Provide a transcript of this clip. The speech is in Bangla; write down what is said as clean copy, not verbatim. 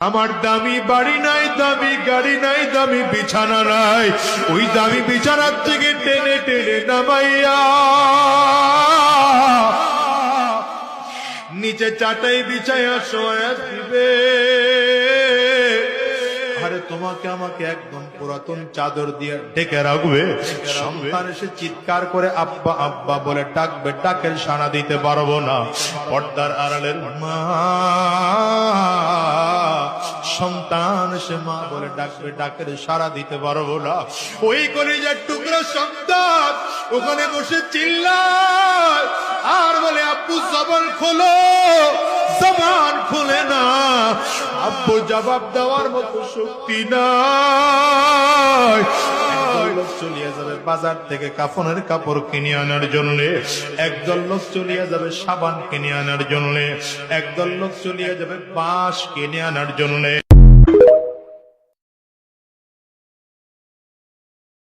আমার দামি বাড়ি নাই, দামি গাড়ি নাই, দামি বিছানা নাই, ওই দামি বিছানার থেকে টেনে টেনে নামাইয়া নিচে চাটাই বিছাইয়া শোয়া দিবে। আরে তোমাকে আমাকে একদম পুরাতন চাদর দিয়ে ঢেকে রাখবে। সন্তান এসে চিৎকার করে আব্বা আব্বা বলে ডাকবে, ডাকের সাড়া দিতে পারবো না। পর্দার আড়ালের মা সন্তান এসে মা বলে ডাকবে, ডাকের সাড়া দিতে পারবো না। ওই কলিজার টুকরা সন্তান ওখানে বসে চিল্লায় আর বলে আব্বু জবান খোলো, জবান খুলে না। আব্বু জবাব দেওয়ার মতো শক্তি নাই। একদল লোক চলিয়ে যাবে বাজার থেকে কাফনের কাপড় কিনে আনার জন্য, একদল লোক চলিয়ে যাবে সাবান কিনে আনার জন্য, একদল লোক চলিয়ে যাবে বাঁশ কিনে আনার জন্য।